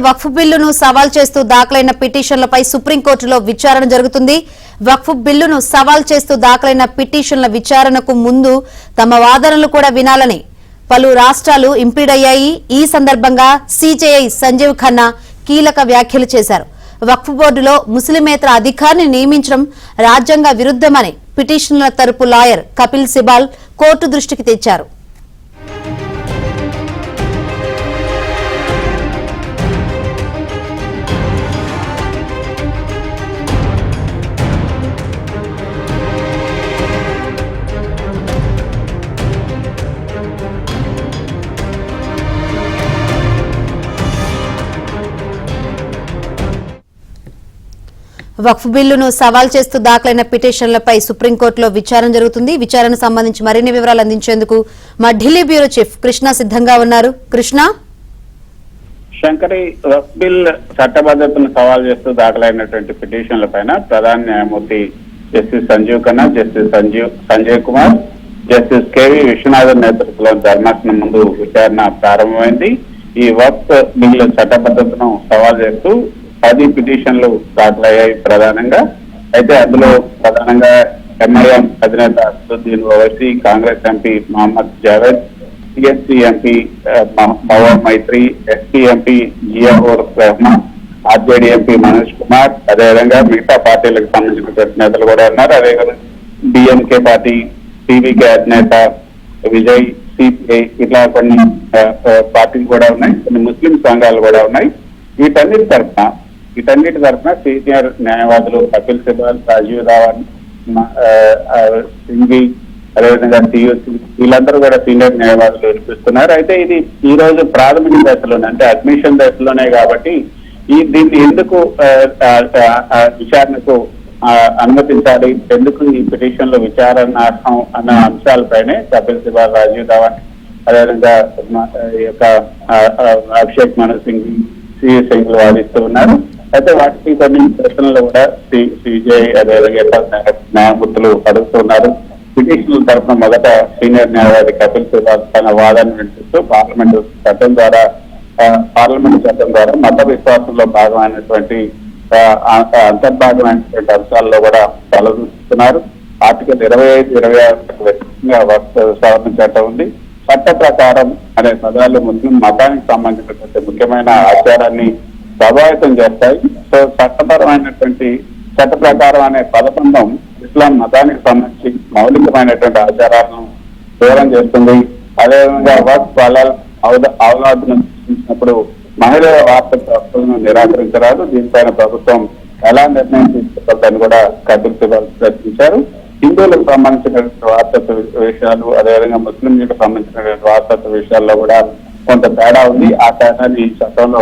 వక్ఫ్ బిల్లును సవాల్ చేస్తూ దాఖలైన పిటిషన్లపై సుప్రీంకోర్టులో విచారణ జరుగుతుంది. వక్ఫ్ బిల్లును సవాల్ చేస్తూ దాఖలైన పిటిషన్ల విచారణకు ముందు తమ వాదనలు కూడా వినాలని పలు రాష్ట్రాలు ఇంపీడయ్యాయి. ఈ సందర్భంగా సిజేఐ సంజీవ్ ఖన్నా కీలక వ్యాఖ్యలు చేశారు. వక్ఫ్ బోర్డులో ముస్లిమేతర అధికారిని నియమించడం రాజ్యాంగ విరుద్ధమని పిటిషన్ల తరపు లాయర్ కపిల్ సిబాల్ కోర్టు దృష్టికి తెచ్చారు. వక్ఫ్ బిల్లును సవాల్ చేస్తూ దాఖలైన పిటిషన్లపై సుప్రీంకోర్టులో విచారణ జరుగుతుంది. విచారణకు సంబంధించి మరిన్ని వివరాలు అందించేందుకు మా ఢిల్లీ బ్యూరో చీఫ్ కృష్ణ సిద్ధంగా ఉన్నారు. కృష్ణ, శంకరి, వక్ఫ్ బిల్ చట్టబద్ధతను సవాల్ చేస్తూ దాఖలైనటువంటి పిటిషన్ల పైన ప్రధాన న్యాయమూర్తి justice Sanjiv Khanna, justice Sanjay Kumar, justice K V Viswanathan నేతృత్వంలో ధర్మాసనం ముందు విచారణ ప్రారంభమైంది. ఈ వక్ఫ్ బిల్ చట్టబద్ధతను సవాల్ చేస్తూ 10 పిటిషన్లు దాఖలయ్యాయి ప్రధానంగా. అయితే అందులో ప్రధానంగా ఎంఐఎం అధినేత Asaduddin Owaisi, Congress MP Mohammed Javed, TMC MP Mahabub Maitri, SP MP Ziaur Rahman, RJD MP Manoj Kumar, అదేవిధంగా మిగతా పార్టీలకు సంబంధించిన నేతలు కూడా ఉన్నారు. అదేవిధంగా డిఎంకే పార్టీ, టీవీకే అధినేత విజయ్, సిపిఐ, ఇట్లా కొన్ని పార్టీలు కూడా ఉన్నాయి, కొన్ని ముస్లిం సంఘాలు కూడా ఉన్నాయి. వీటన్నిటి తరఫున సీనియర్ న్యాయవాదులు కపిల్ సిబాల్, రాజీవ్ ధావన్, సింఘీ, అదేవిధంగా టీయూసీ, వీళ్ళందరూ కూడా సీనియర్ న్యాయవాదులు వినిపిస్తున్నారు. అయితే ఇది ఈ రోజు ప్రాథమిక దశలోనే, అంటే అడ్మిషన్ దశలోనే కాబట్టి దీన్ని ఎందుకు విచారణకు అనుమతించాలి, ఎందుకు ఈ పిటిషన్లు విచారణార్హం అన్న అంశాలపైనే కపిల్ సిబాల్, రాజీవ్ ధావన్, అదేవిధంగా ఈ యొక్క అభిషేక్ మను సింఘీ, సిఎస్ఐలు వాదిస్తూ ఉన్నారు. అయితే వాటికి కొన్ని ప్రశ్నలు కూడా సిజేఐ అదేవిధంగా న్యాయమూర్తులు అడుగుతున్నారు. పిటిషన్ల తరఫున మొదట సీనియర్ న్యాయవాది కపిల్ సిబాల్ తన వాదనను వినిపిస్తూ పార్లమెంటు చట్టం ద్వారా మత విశ్వాసంలో భాగమైనటువంటి అంతర్భాగమైనటువంటి అంశాల్లో కూడా తలదూస్తున్నారు. ఆర్టికల్ 25, 26 వ్యతిరేకంగా వక్ఫ్ సవరణ చట్టం ఉంది. చట్ట ప్రకారం అనే పదాలు ముస్లిం మతానికి సంబంధించినటువంటి ముఖ్యమైన ఆచారాన్ని ప్రభావితం చేస్తాయి. సో చట్ట ప్రకారం అనే పదబంధం ఇస్లాం మతానికి సంబంధించి మౌలికమైనటువంటి ఆచారాలను దూరం చేస్తుంది. అదేవిధంగా వక్ఫ్ ఔలాదును సృష్టించినప్పుడు మహిళల వార్షిక హక్కులను నిరాకరించరాదు. దీనిపైన ప్రభుత్వం ఎలా నిర్ణయం తీసుకుంటుందని కూడా కపిల్ సిబాల్ ప్రశ్నించారు. హిందువులకు సంబంధించినటువంటి వారసత్వ విషయాలు, అదేవిధంగా ముస్లింలకు సంబంధించినటువంటి వారసత్వ విషయాల్లో కూడా కొంత తేడా ఉంది. ఆ తేడాన్ని ఈ చట్టంలో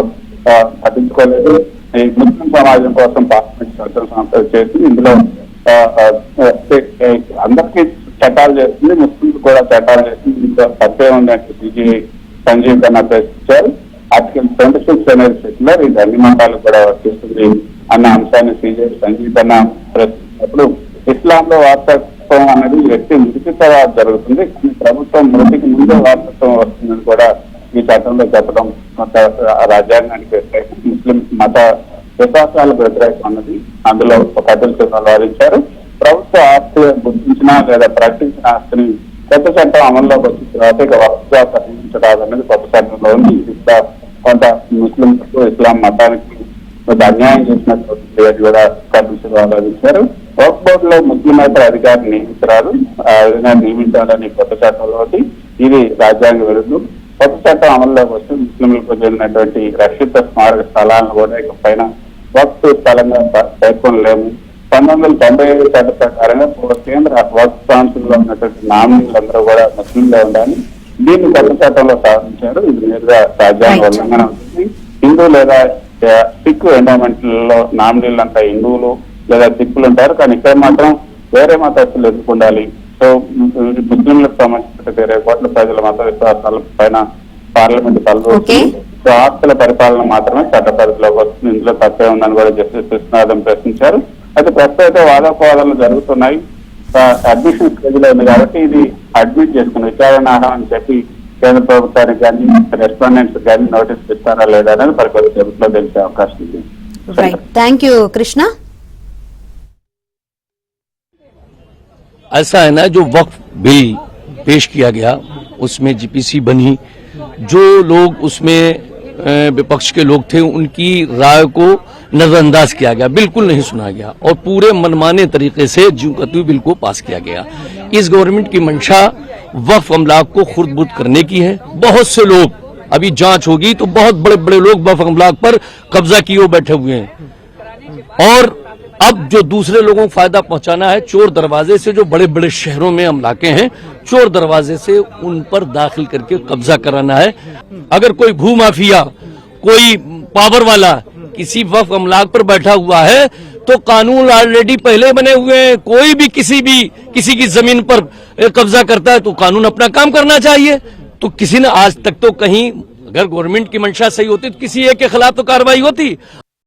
పట్టించుకోలేదు. ఈ ముస్లిం సమాజం కోసం పార్లమెంట్ చట్టం చేసి ఇందులో అందరికీ చట్టాలు చేస్తుంది, ముస్లింలు కూడా చట్టాలు చేస్తుంది. ఇందులో తప్పే ఉందంటే సిజేఐ సంజీవ్ ఖన్నా ప్రశ్నించారు. ఆర్టికల్ 26 అనేది సెక్యులర్, ఇది అన్ని మతాలకు కూడా వర్తిస్తుంది అన్న అంశాన్ని సిజేఐ సంజీవ్ ఖన్నా ప్రశ్నించినప్పుడు ఇస్లాంలో వారసత్వం అనేది వ్యక్తి మృతి తర్వాత జరుగుతుంది, కానీ ప్రభుత్వం మృతికి ముందే వారసత్వం వస్తుందని కూడా ఈ చట్టంలో చెప్పడం కొంత రాజ్యాంగానికి వ్యతిరేకం, ముస్లిం మత విశ్వాసాలకు వ్యతిరేకం అన్నది అందులో కపిల్ సిబాల్ వాదించారు. ప్రభుత్వ ఆస్తి గుర్తించిన లేదా ప్రకటించిన ఆస్తిని కొత్త చట్టం అమల్లోకి వచ్చిన తర్వాత ఇక వక్ఫ్గా పరిగణించరాదన్నది కొత్త చట్టంలో ఉంది. ఇది కొంత ముస్లింలకు ఇస్లాం మతానికి అన్యాయం చేసినటువంటి కూడా కపిల్ సిబాల్ వాదించారు. వక్ఫ్ బోర్డులో ముస్లిమేతర అధికారిని నియమించరాదు, ఆ విధంగా నియమించాలని కొత్త చట్టంలో ఉంది. ఇది రాజ్యాంగ విరుద్ధం. కొత్త చట్టం అమల్లోకి వస్తే ముస్లింలకు చెందినటువంటి రక్షిత స్మారక స్థలాలను కూడా ఇక పైన వక్ఫ్ స్థలంగా పేర్కొనలేము. 1995 చట్ట ప్రకారంగా కేంద్ర వక్ఫ్ కౌన్సిల్లో ఉన్నటువంటి నామినీలందరూ కూడా ముస్లింలే ఉండాలని దీన్ని కొత్త చట్టంలో సాధించారు. ఇది నేరుగా రాజ్యాంగ ఉల్లంఘన అవుతుంది. హిందూ లేదా సిక్ ఎండోమెంట్లలో నామినీలంతా హిందువులు లేదా సిక్కులు ఉంటారు, కానీ ఇక్కడ మాత్రం వేరే మతస్థులు ఎందుకు ఉండాలి? సో ముస్లింలకు సంబంధించిన 20 కోట్ల ప్రజల మత విశ్వాసాల పైన పార్లమెంట్ తలదూస్తుంది. సో ఆస్తుల పరిపాలన మాత్రమే చట్ట పరిధిలోకి వస్తుంది, ఇందులో తప్పే ఉందని కూడా జస్టిస్ విశ్వనాథన్ ప్రశ్నించారు. అయితే ప్రస్తుతం అయితే వాదోపవాదాలు జరుగుతున్నాయి. అడ్మిషన్ స్టేజ్ లో ఉంది కాబట్టి ఇది అడ్మిట్ చేసుకుని విచారణ అని చెప్పి కేంద్ర ప్రభుత్వానికి కానీ రెస్పాండెంట్స్ కానీ నోటీస్ ఇస్తారా లేదా అనేది మరి కొద్దిసేపట్లో తెలిసే అవకాశం ఉంది. Right, thank you Krishna. ऐसा है ना, जो वक्फ बिल पेश किया गया उसमें जीपीसी बनी, जो लोग उसमें विपक्ष के लोग थे उनकी राय को नजरअंदाज किया गया, बिल्कुल नहीं सुना गया और पूरे मनमाने तरीके से ज्यों का त्यों बिल को पास किया गया। इस गवर्नमेंट की मंशा वक्फ अमलाक को खुर्द-बुर्द करने की है। बहुत से लोग, अभी जांच होगी तो बहुत बड़े बड़े लोग वक्फ अमलाक पर कब्जा किए बैठे हुए हैं और अब जो दूसरे लोगों को फायदा पहुंचाना है, चोर दरवाजे से जो बड़े बड़े शहरों में अमलाके हैं, चोर दरवाजे से उन पर दाखिल करके कब्जा कराना है। अगर कोई भूमाफिया, कोई पावर वाला किसी वक्फ अमलाक पर बैठा हुआ है तो कानून ऑलरेडी पहले बने हुए हैं। कोई भी किसी की जमीन पर कब्जा करता है तो कानून अपना काम करना चाहिए। तो किसी ने आज तक तो कहीं, अगर गवर्नमेंट की मंशा सही होती तो किसी एक के खिलाफ तो कार्रवाई होती।